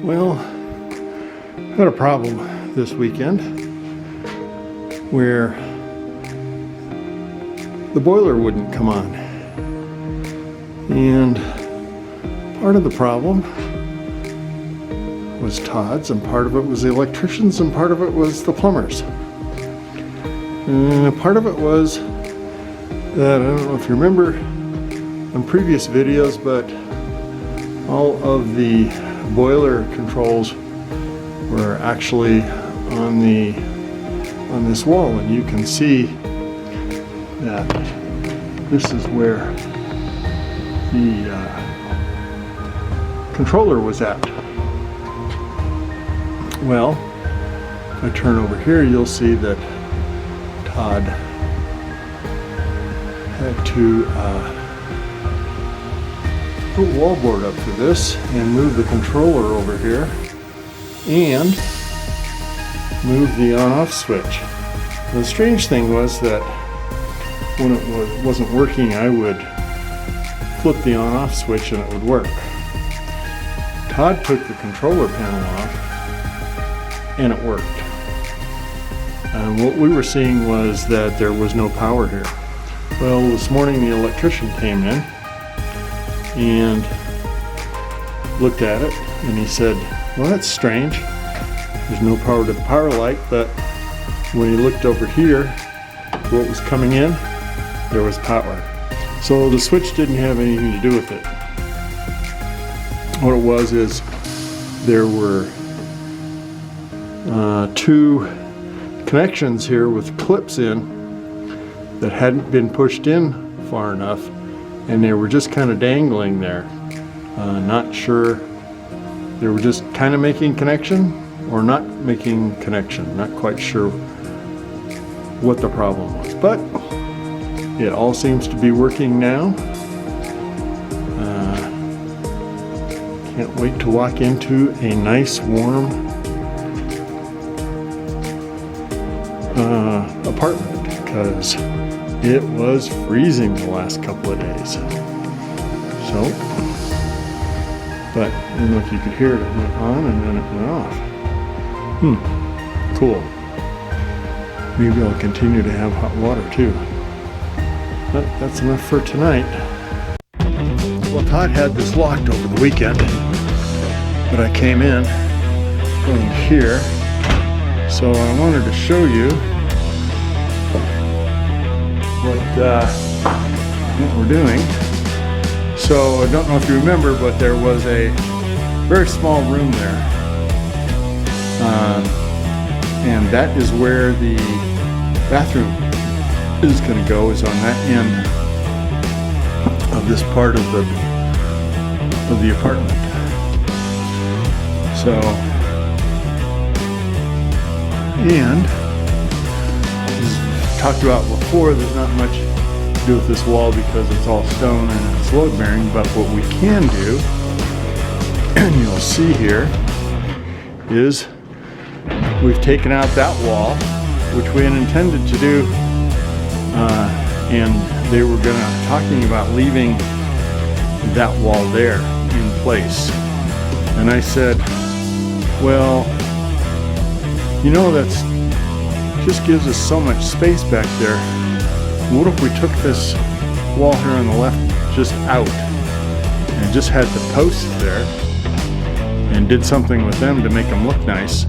Well, I had a problem this weekend where the boiler wouldn't come on. And part of the problem was Todd's, and part of it was the electricians, and part of it was the plumbers. Part of it was that, I don't know if you remember on previous videos, but all of the boiler controls were actually on this wall, and you can see that this is where the controller was at. Well, if I turn over here, you'll see that Todd had to put wallboard up for this and move the controller over here and move the on-off switch. The strange thing was that when it wasn't working, I would flip the on-off switch and it would work. Todd took the controller panel off and it worked. And what we were seeing was that there was no power here. Well, this morning the electrician came in and looked at it, and he said, well, that's strange. There's no power to the power light, but when he looked over here, what was coming in, there was power. So the switch didn't have anything to do with it. What it was is there were two connections here with clips in that hadn't been pushed in far enough, and they were just kind of dangling there. Not sure, they were just kind of making connection or not making connection. Not quite sure what the problem was, but it all seems to be working now. Can't wait to walk into a nice warm apartment, because it was freezing the last couple of days. So, but I don't know if you could hear it. It went on and then it went off. Cool. Maybe I'll continue to have hot water too. But that's enough for tonight. Well, Todd had this locked over the weekend, but I came in from here, so I wanted to show you what we're doing. So I don't know if you remember, but there was a very small room there, and that is where the bathroom is going to go, is on that end of this part of the apartment. So, and as talked about before, there's not much to do with this wall because it's all stone and it's load bearing, but what we can do, and you'll see here, is we've taken out that wall, which we had intended to do, and they were talking about leaving that wall there in place. And I said, well, you know, that's just gives us so much space back there. What if we took this wall here on the left just out and just had the posts there and did something with them to make them look nice?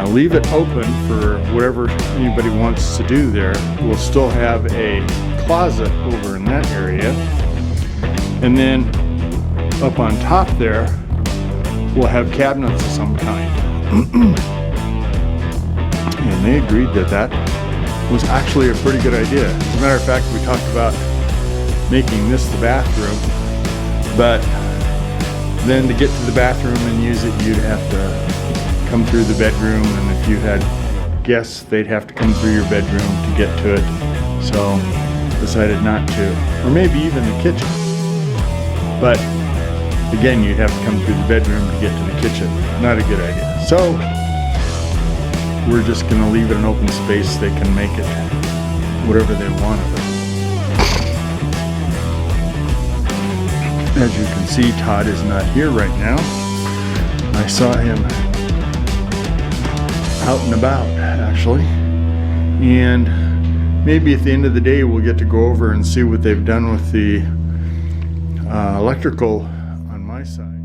Leave it open for whatever anybody wants to do there. We'll still have a closet over in that area, and then up on top there we'll have cabinets of some kind. And they agreed that that was actually a pretty good idea. As a matter of fact, we talked about making this the bathroom, but then to get to the bathroom and use it, you'd have to come through the bedroom, and if you had guests, they'd have to come through your bedroom to get to it. So decided not to, or maybe even the kitchen. But again, you'd have to come through the bedroom to get to the kitchen. Not a good idea. So we're just going to leave it an open space. They can make it whatever they want of it. As you can see, Todd is not here right now. I saw him out and about, actually. And maybe at the end of the day we'll get to go over and see what they've done with the electrical on my side.